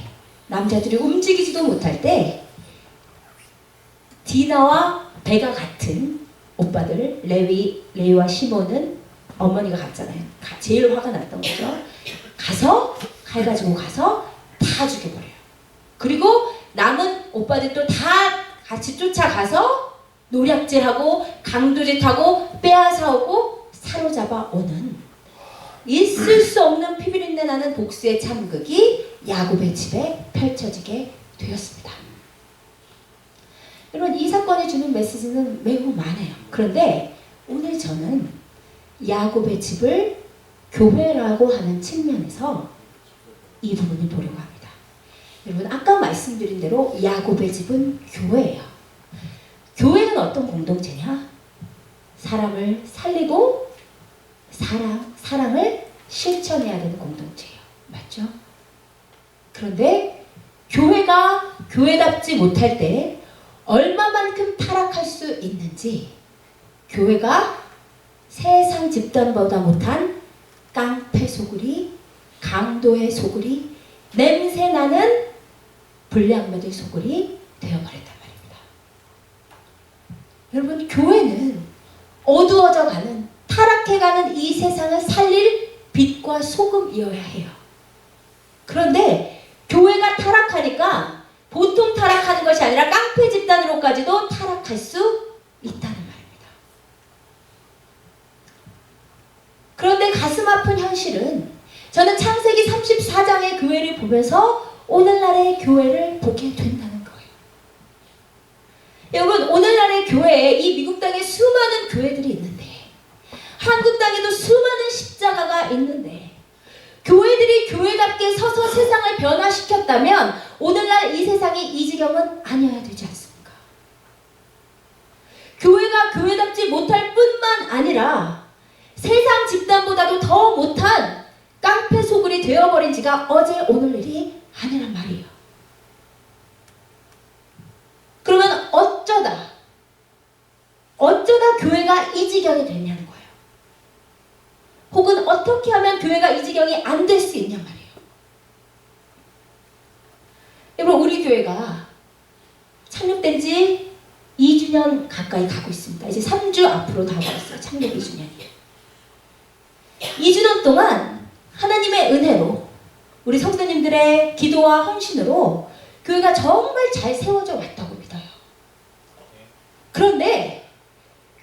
남자들이 움직이지도 못할 때 디나와 배가 같은 오빠들 레위와 시몬은 어머니가 갔잖아요. 제일 화가 났던 거죠. 가서 칼 가지고 가서 다 죽여버려요. 그리고 남은 오빠들도 다 같이 쫓아가서 노략질하고 강도짓하고 빼앗아오고 사로잡아 오는 있을 수 없는 피비린내 나는 복수의 참극이 야곱의 집에 펼쳐지게 되었습니다. 여러분, 이 사건이 주는 메시지는 매우 많아요. 그런데 오늘 저는 야곱의 집을 교회라고 하는 측면에서 이 부분을 보려고 합니다. 여러분, 아까 말씀드린 대로 야곱의 집은 교회예요. 교회는 어떤 공동체냐? 사람을 살리고 사랑을 실천해야 되는 공동체예요. 맞죠? 그런데 교회가 교회답지 못할 때 얼마만큼 타락할 수 있는지 교회가 세상 집단보다 못한 깡패 소굴이, 강도의 소굴이, 냄새나는 불량배들 소굴이 되어버렸단 말입니다. 여러분, 교회는 어두워져가는, 타락해가는 이 세상을 살릴 빛과 소금이어야 해요. 그런데 교회가 타락하니까 보통 타락하는 것이 아니라 깡패 집단으로까지도 타락할 수 있다는 말입니다. 그런데 가슴 아픈 현실은 저는 창세기 34장의 교회를 보면서 오늘날의 교회를 보게 된다는 거예요. 여러분, 오늘날의 교회에 이 미국 땅에 수많은 교회들이 있는데, 한국 땅에도 수많은 십자가가 있는데, 교회들이 교회답게 서서 세상을 변화시켰다면 오늘날 이 세상이 이 지경은 아니어야 되지 않습니까? 교회가 교회답지 못할 뿐만 아니라 세상 집단보다도 더 못한 깡패 소굴이 되어버린 지가 어제 오늘 일이 아니란 말이에요. 그러면 어쩌다 교회가 이 지경이 됐냐는 거예요. 혹은 어떻게 하면 교회가 이 지경이 안 될 수 있냔 말이에요. 여러분, 우리 교회가 창립된 지 2주년 가까이 가고 있습니다. 이제 3주 앞으로 다가왔어요. 창립 2주년이에요. 2주년 동안 하나님의 은혜로 우리 성도님들의 기도와 헌신으로 교회가 정말 잘 세워져 왔다고 믿어요. 그런데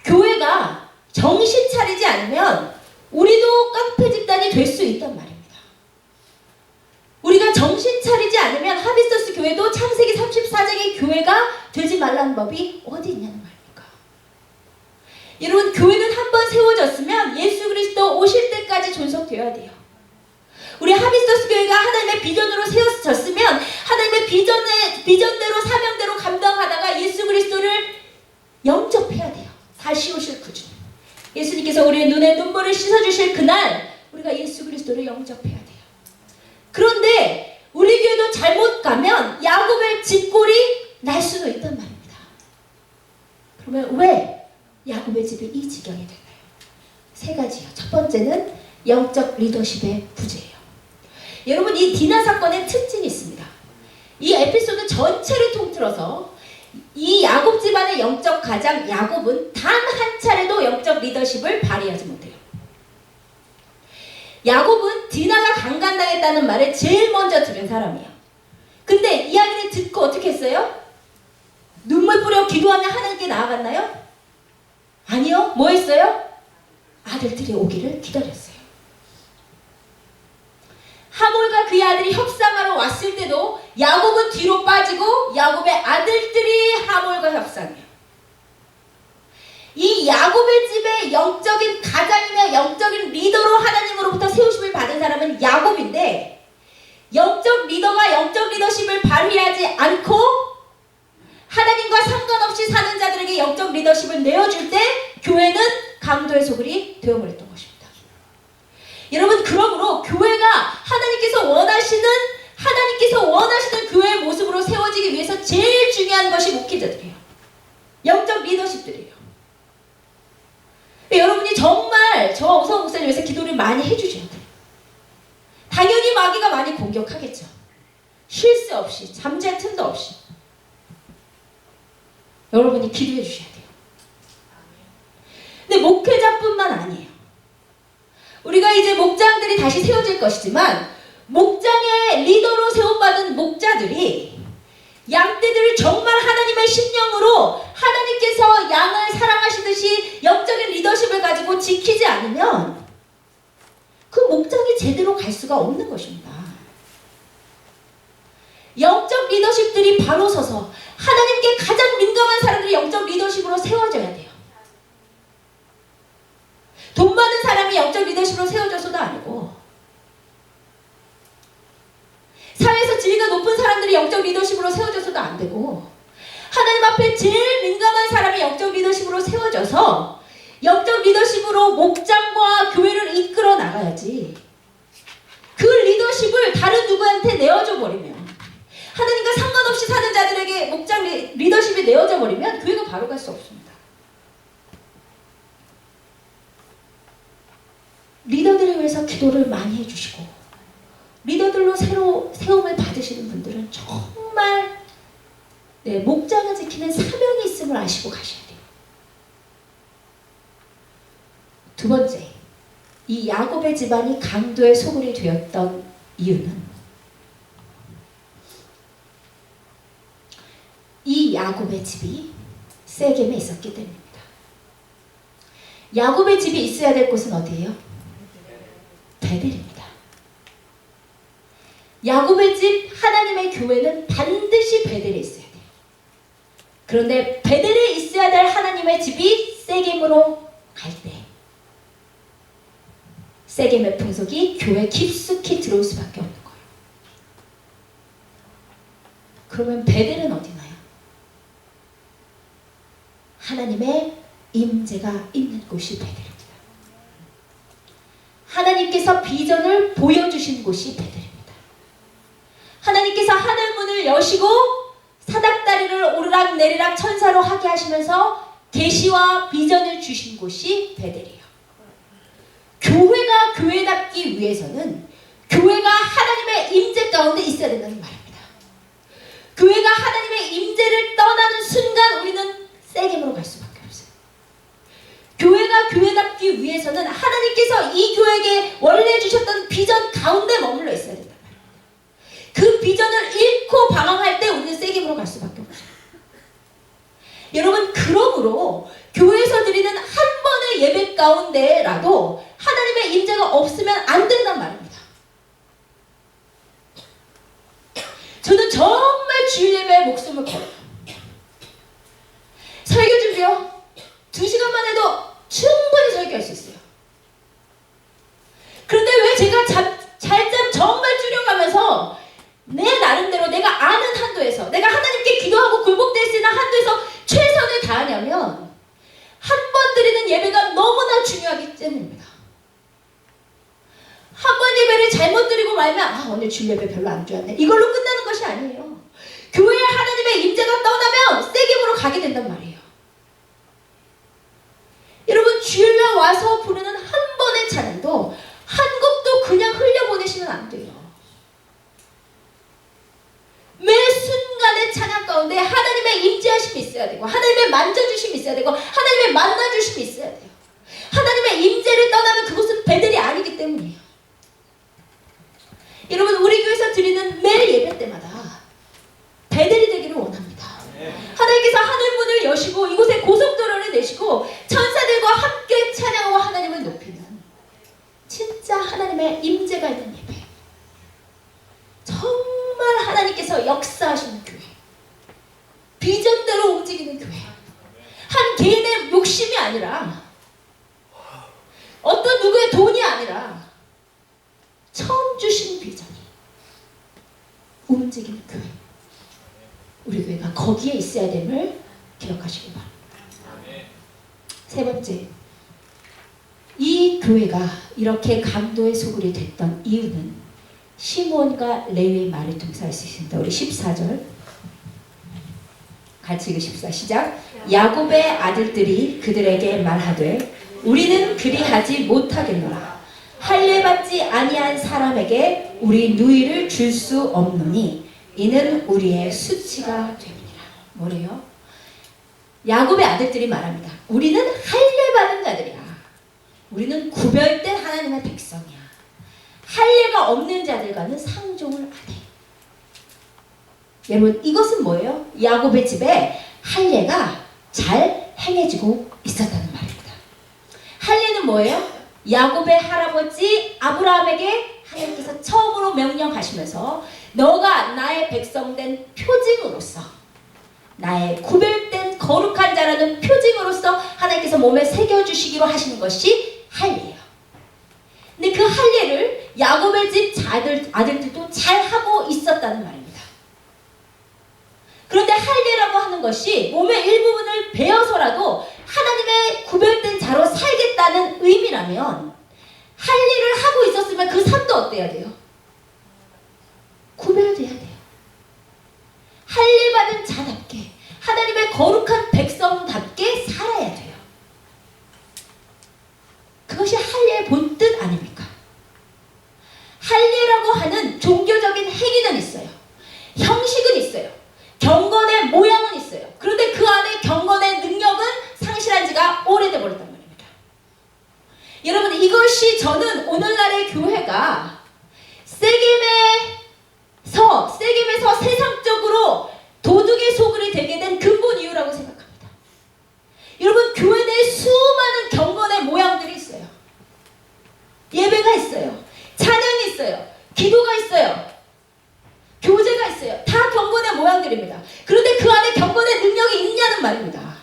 교회가 정신 차리지 않으면 우리도 깡패 집단이 될 수 있단 말입니다. 우리가 정신 차리지 않으면 하비스터스 교회도 창세기 34장의 교회가 되지 말라는 법이 어디 있냐는 말입니까? 여러분, 교회는 한번 세워졌으면 예수 그리스도 오실 때까지 존속되어야 돼요. 우리 하비스터스 교회가 하나님의 비전으로 세워졌으면 하나님의 비전대로 사명대로 감당하다가 예수 그리스도를 영접해야 돼요. 다시 오실 그 주님. 예수님께서 우리의 눈에 눈물을 씻어주실 그날 우리가 예수 그리스도를 영접해야 돼요. 그런데 우리 교회도 잘못 가면 야곱의 집골이 날 수도 있단 말입니다. 그러면 왜 야곱의 집이 이 지경이 되나요? 세 가지요. 첫 번째는 영적 리더십의 부재예요. 여러분, 이 디나 사건의 특징이 있습니다. 이 에피소드 전체를 통틀어서 이 야곱 집안의 영적 가장 야곱은 단 한 차례도 영적 리더십을 발휘하지 못해요. 야곱은 디나가 강간당했다는 말을 제일 먼저 들은 사람이에요. 근데 이야기를 듣고 어떻게 했어요? 눈물 뿌려 기도하며 하나님께 나아갔나요? 아니요. 뭐 했어요? 아들들이 오기를 기다렸어요. 하몰과 그의 아들이 협상하러 왔을 때도 야곱은 뒤로 빠지고 야곱의 아들들이 하몰과 협상해요. 이 야곱의 집의 영적인 가장이며 영적인 리더로 하나님으로부터 세우심을 받은 사람은 야곱인데, 영적 리더가 영적 리더십을 발휘하지 않고 하나님과 상관없이 사는 자들에게 영적 리더십을 내어줄 때 교회는 강도의 소굴이 되어버렸던 것입니다. 여러분, 그러므로 교회가 하나님께서 원하시는 교회의 모습으로 세워지기 위해서 제일 중요한 것이 목회자들이에요. 영적 리더십들이에요. 여러분이 정말 저 오성 목사님 위해서 기도를 많이 해주셔야 돼요. 당연히 마귀가 많이 공격하겠죠. 쉴 새 없이, 잠잘 틈도 없이. 여러분이 기도해 주셔야 돼요. 근데 목회자뿐만 아니에요. 우리가 이제 목장들이 다시 세워질 것이지만 목장의 리더로 세움받은 목자들이 양떼들을 정말 하나님의 심령으로 하나님께서 양을 사랑하시듯이 영적인 리더십을 가지고 지키지 않으면 그 목장이 제대로 갈 수가 없는 것입니다. 영적 리더십들이 바로 서서 하나님께 가장 민감한 사람들이 영적 리더십으로 세워져야 돼요. 돈 많은 사람이 영적 리더십으로 세워져서도 아니고, 사회에서 지위가 높은 사람들이 영적 리더십으로 세워져서도 안 되고, 하나님 앞에 제일 민감한 사람이 영적 리더십으로 세워져서 영적 리더십으로 목장과 교회를 이끌어 나가야지, 그 리더십을 다른 누구한테 내어줘 버리면, 하나님과 상관없이 사는 자들에게 목장 리더십이 내어져 버리면 교회가 바로 갈 수 없습니다. 리더들을 위해서 기도를 많이 해주시고 리더들로 새로 세움을 받으시는 분들은 정말 목장을 지키는 사명이 있음을 아시고 가셔야 돼요. 두 번째, 이 야곱의 집안이 강도의 소굴이 되었던 이유는 야곱의 집이 세겜에 있었기 때문입니다. 야곱의 집이 있어야 될 곳은 어디예요? 베델입니다. 야곱의 집, 하나님의 교회는 반드시 베델에 있어야 돼요. 그런데 베델에 있어야 될 하나님의 집이 세겜으로 갈 때 세겜의 풍속이 교회에 깊숙이 들어올 수밖에 없는 거예요. 그러면 베델은 어디나요? 하나님의 임재가 있는 곳이 베델입니다. 하나님께서 비전을 보여주신 곳이 베델입니다. 하나님께서 하늘문을 여시고 사닥다리를 오르락 내리락 천사로 하게 하시면서 계시와 비전을 주신 곳이 베델이에요. 교회가 교회답기 위해서는 교회가 하나님의 임재 가운데 있어야 된다는 말입니다. 교회가 하나님의 임재를 떠나는 순간 우리는 세겜으로 갈 수밖에 없어요. 교회가 교회답기 위해서는 하나님께서 이 교회에게 원래 주셨던 비전 가운데 머물러 있어야 된다. 그 비전을 잃고 방황할 때 우리는 세겜으로 갈 수밖에 없어요. 여러분, 그러므로 교회에서 드리는 한 번의 예배 가운데라도 하나님의 임재가 없으면 안 된단 말입니다. 저는 정말 주일 예배에 목숨을 걸어요. 설교 준비요. 2시간만 해도 충분히 설교할 수 있어요. 그런데 왜 제가 잘잠 정말 줄여가면서 내 나름대로 내가 아는 한도에서 내가 하나님께 기도하고 굴복될 수 있는 한도에서 최선을 다하냐면 한 번 드리는 예배가 너무나 중요하기 때문입니다. 한 번 예배를 잘못 드리고 말면 오늘 주일 예배 별로 안 좋았네, 이걸로 끝나는 것이 아니에요. 교회에 하나님의 임재가 떠나면 세겜으로 가게 된단 말이에요. 여러분, 주일날 와서 부르는 한 번의 찬양도 한 곡도 그냥 흘려보내시면 안 돼요. 매 순간의 찬양 가운데 하나님의 임재하심이 있어야 되고 하나님의 만져주심이 있어야 되고 하나님의 만나주심이 있어야 돼요. 하나님의 임재를 떠나면 그곳은 베델이 아니기 때문이에요. 여러분, 우리 교회에서 드리는 매 예배 때마다 베델이 되기를 원합니다. 하나님께서 하늘문을 여시고 이곳에 고속도로를 내시고 천사들과 함께 찬양하고 하나님을 높이는 진짜 하나님의 임재가 있는 예배, 정말 하나님께서 역사하시는 교회, 비전대로 움직이는 교회, 한 개인의 욕심이 아니라 어떤 누구의 돈이 아니라 처음 주신 비전이 움직이는 교회, 우리 교회가 거기에 있어야 됨을 기억하시기 바랍니다. 세 번째, 이 교회가 이렇게 강도의 소굴이 됐던 이유는 시몬과 레위의 말을 통해서 알 수 있습니다. 우리 14절 같이 읽으십시다. 시작. 야곱의 아들들이 그들에게 말하되 우리는 그리하지 못하겠노라. 할례받지 아니한 사람에게 우리 누이를 줄 수 없노니 이는 우리의 수치가 됩니다. 뭐래요? 야곱의 아들들이 말합니다. 우리는 할례받은 자들이야. 우리는 구별된 하나님의 백성이야. 할례가 없는 자들과는 상종을 안 해. 여러분, 이것은 뭐예요? 야곱의 집에 할례가 잘 행해지고 있었다는 말입니다. 할례는 뭐예요? 야곱의 할아버지 아브라함에게 하나님께서 처음으로 명령하시면서 너가 나의 백성된 표징으로서, 나의 구별된 거룩한 자라는 표징으로서 하나님께서 몸에 새겨주시기로 하시는 것이 할례예요. 근데 그 할례를 야곱의 집 아들들도 잘 하고 있었다는 말입니다. 그런데 할례라고 하는 것이 몸의 일부분을 베어서라도 하나님의 구별된 자로 살겠다는 의미라면 할례를 하고 있었으면 그 삶도 어때야 돼요? 구별돼야 돼요. 할례 받은 자답게 하나님의 거룩한 백성답게 살아야 돼요. 그것이 할례의 본뜻 아닙니까? 할례라고 하는 종교적인 행위는 있어요. 형식은 있어요. 경건의 모양은 있어요. 그런데 그 안에 경건의 능력은 상실한 지가 오래돼 버렸단 말입니다. 여러분, 이것이 저는 오늘날의 교회가 세겜에서 세상적으로 도둑의 소굴이 되게 된 그 됩니다. 그런데 그 안에 경건의 능력이 있냐는 말입니다.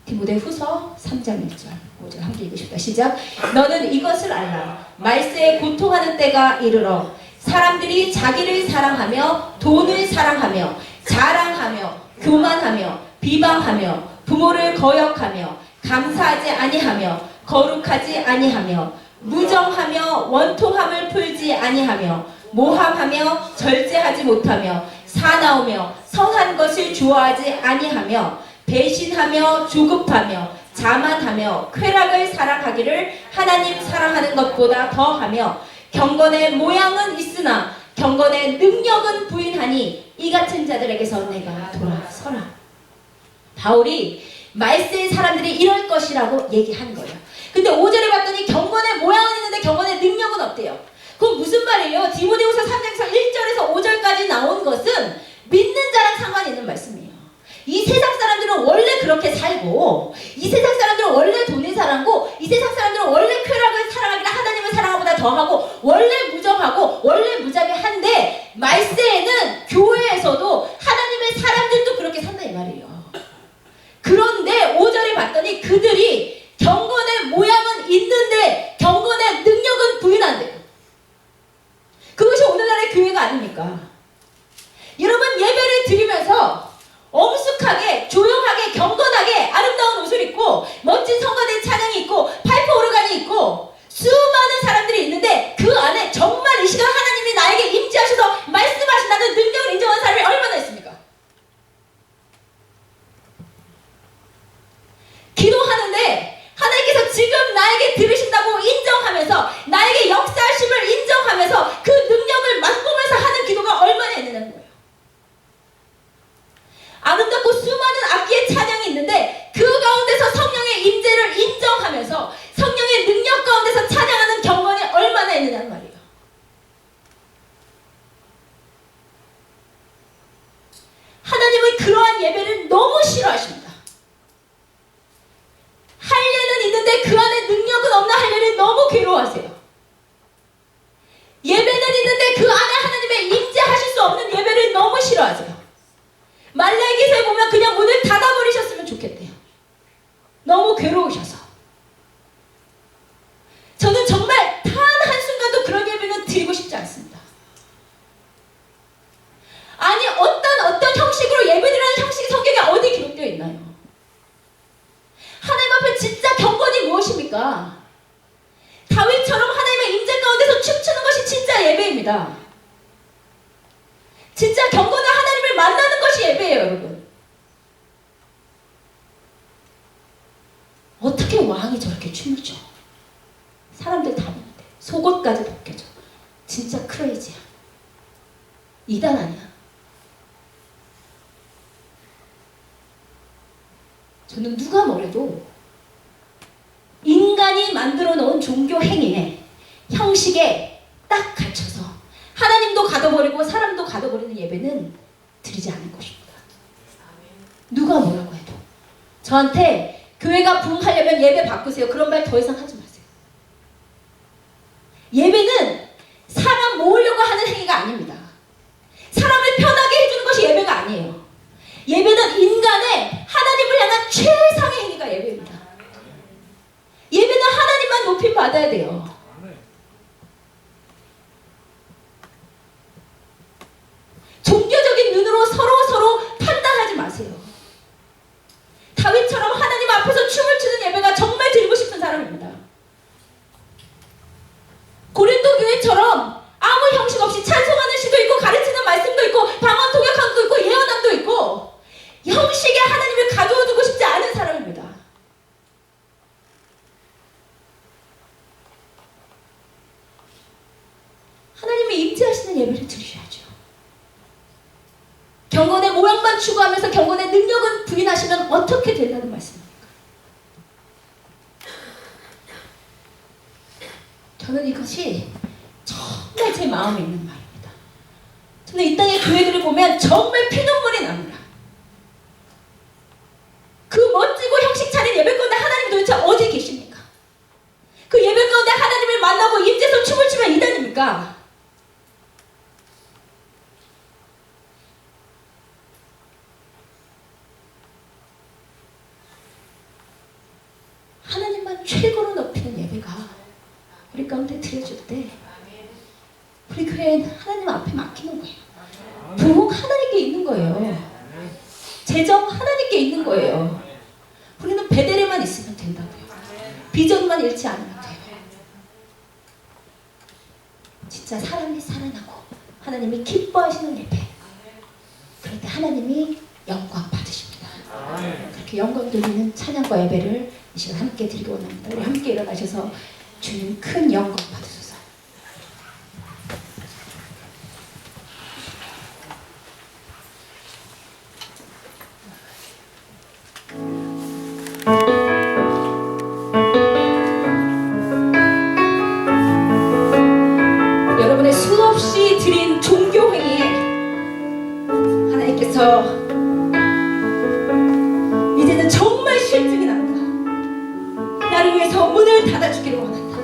디모데후서 3장 1절 5절 함께 읽으십시다. 시작. 너는 이것을 알라. 말세에 고통하는 때가 이르러 사람들이 자기를 사랑하며 돈을 사랑하며 자랑하며 교만하며 비방하며 부모를 거역하며 감사하지 아니하며 거룩하지 아니하며 무정하며 원통함을 풀지 아니하며 모함하며 절제하지 못하며 사나우며 선한 것을 좋아하지 아니하며 배신하며 조급하며 자만하며 쾌락을 사랑하기를 하나님 사랑하는 것보다 더하며 경건의 모양은 있으나 경건의 능력은 부인하니 이 같은 자들에게서 내가 돌아서라. 바울이 말세의 사람들이 이럴 것이라고 얘기한 거예요. 근데 5절에 봤더니 경건의 모양은 있는데 경건의 능력은 없대요. 그건 무슨 말이에요? 디모데후서 3장에서 1절에서 5절까지 나온 것은 믿는 자랑 상관이 있는 말씀이에요. 이 세상 사람들은 원래 그렇게 살고, 이 세상 사람들은 원래 돈을 사랑하고, 이 세상 사람들은 원래 쾌락을 사랑하기를 하나님을 사랑하보다 더하고, 원래 무정하고 원래 무자비한데 말세에는 교회에서도 하나님의 사람들도 그렇게 산다 이 말이에요. 그런데 5절에 봤더니 그들이 경건의 모양은 있는데 경건의 능력은 부인한대요. 그것이 오늘날의 교회가 아닙니까? 여러분, 예배를 드리면서 엄숙하게 조용하게 경건하게 아름다운 옷을 입고 멋진 성가대 찬양이 있고 파이프 오르간이 있고 수많은 사람들이 있는데 그 안에 정말 이 시간 하나님이 나에게 임재하셔서 말씀하신다는 능력을 인정한 사람이 얼마나 있습니까? 기도하는데 하나님께서 지금 나에게 들으신다고 인정하면서 나에게 역사하심을 인정하면서 그 능력을 맛보면서 하는 기도가 얼마나 있느냐는 거예요. 아름답고 수많은 악기의 찬양이 있는데 그 가운데서 성령의 임재를 인정하면서 성령의 능력 가운데서 찬양하는 경건이 얼마나 있느냐는 말이에요. 하나님은 그러한 예배를 너무 싫어하십니다. 할례는 있는데 그 안에 능력은 없는 할례를 너무 괴로워하세요. 예배는 있는데 그 안에 하나님의 임재하실 수 없는 예배를 너무 싫어하세요. 말라기서에 보면 그냥 문을 닫아버리셨으면 좋겠대요. 너무 괴로우셔서. 저는 정말 단 한순간도 그런 예배는 드리고 싶지 않습니다. 아니 어떤 형식으로 예배드리는 형식이 성경에 어디 기록되어 있나요? 하나님 앞에 진짜 경건이 무엇입니까? 다윗처럼 하나님의 임재 가운데서 춤추는 것이 진짜 예배입니다. 진짜 경건한 하나님을 만나는 것이 예배예요, 여러분. 어떻게 왕이 저렇게 춤을 춰? 사람들 다 보는데 속옷까지 벗겨져. 진짜 크레이지야. 이단 아니야. 저는 누가 뭐래도 인간이 만들어 놓은 종교 행위에 형식에 딱 갇혀서 하나님도 가둬버리고 사람도 가둬버리는 예배는 드리지 않을 것입니다. 누가 뭐라고 해도. 저한테 교회가 부흥하려면 예배 바꾸세요. 그런 말 더 이상 하지 마세요. 예배는 사람 모으려고 하는 행위가 아닙니다. 사람을 편하게 해주는 것이 예배가 아니에요. 예배는 인간의 하나님을 향한 최상의 행위가 예배입니다. 예배는 하나님만 높임 받아야 돼요. 종교적인 눈으로 서로 판단하지 마세요. 다윗처럼 하나님 앞에서 춤을 추는 예배가 정말 드리고 싶은 사람입니다. 고린도 교회처럼 아무 형식 없이 찬송하는 시도 있고 가르치는 말씀도 있고 방언 통역함도 있고 예언함도 있고 형식에 하나님을 가두어 두고 싶지 않은 사람입니다. 하나님이 임재하시는 예배를 드리셔야죠. 경건의 모양만 추구하면서 경건의 능력은 부인하시면 어떻게 된다는 말씀입니까? 저는 이것이 정말 제 마음에 있는 말입니다. 저는 이 땅의 교회들을 보면 정말 피눈물이 납니다. 그 멋지고 형식 차린 예배 가운데 하나님 도대체 어디 계십니까? 그 예배 가운데 하나님을 만나고 임재서 춤을 추면 이단입니까? 하나님을 최고로 높이는 예배가 우리 가운데 드려질 때 우리 교회는 하나님 앞에 맡기는 거예요. 부흥 하나님께 있는 거예요. 재정 하나님께 있는 거예요. 우리는 베델에만 있으면 된다고요. 비전만 잃지 않으면 돼요. 진짜 사람이 살아나고 하나님이 기뻐하시는 예배, 그럴 때 하나님이 영광 받으십니다. 그렇게 영광 돌리는 찬양과 예배를 이 시간 함께 드리기 원합니다. 우리 함께 일어나셔서 주님 큰 영광 받으소서. 여러분의 수없이 드린 종교 행위에 하나님께서 이제는 정말 실증이 납니다. 나를 위해서 문을 닫아주기를 원한다.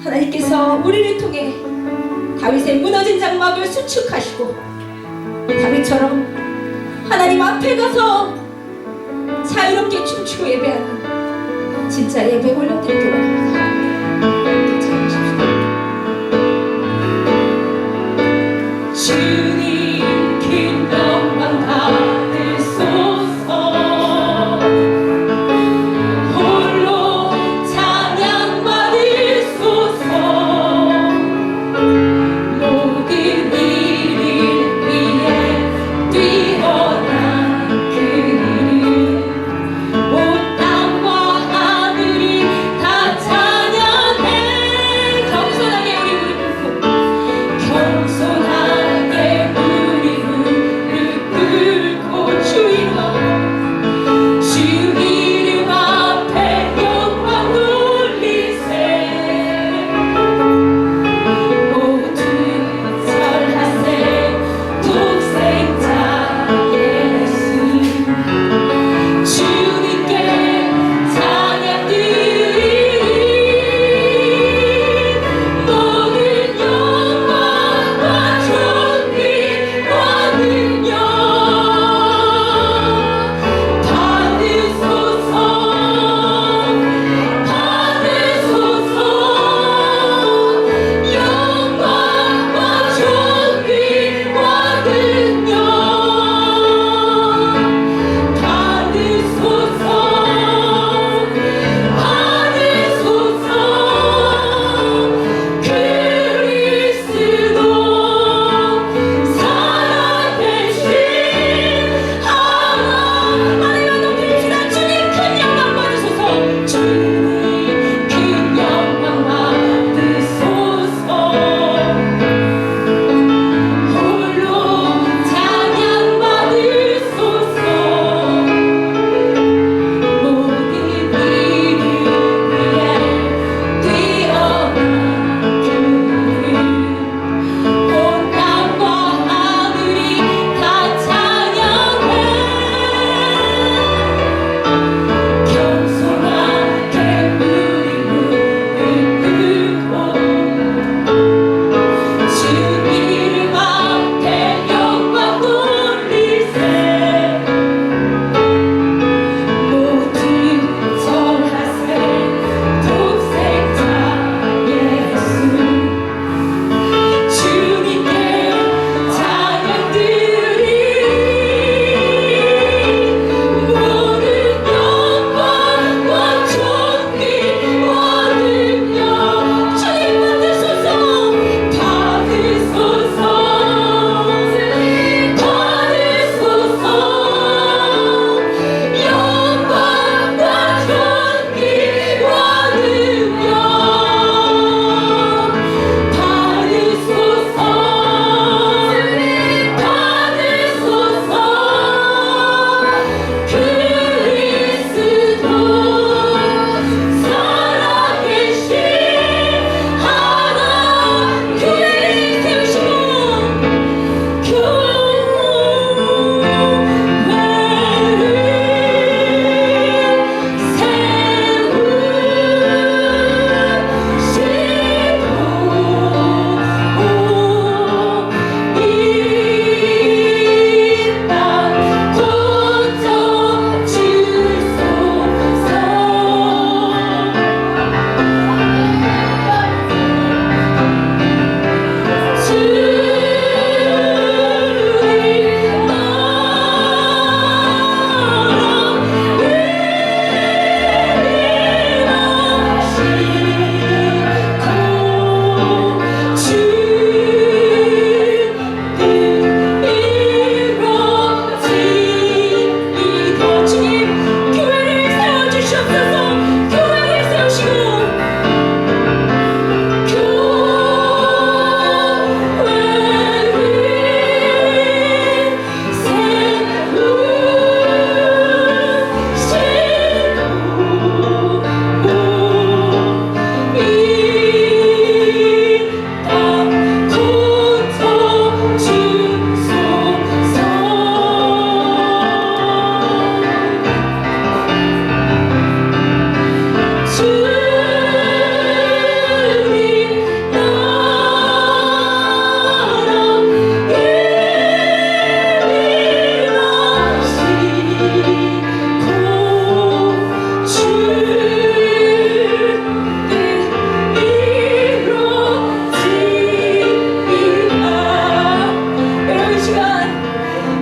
하나님께서 우리를 통해 다윗의 무너진 장막을 수축하시고 다윗처럼 하나님 앞에 가서 자유롭게 춤추고 예배하는 진짜 예배 올려드리기 원합니다. 주님 긴 영광 받으소서. 홀로 찬양 받으소서. 모든 일을 위해 뛰어난 그 일은 온 땅과 하늘이 다 찬양하리라.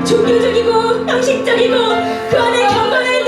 종교적이고 형식적이고 그 안에 경건을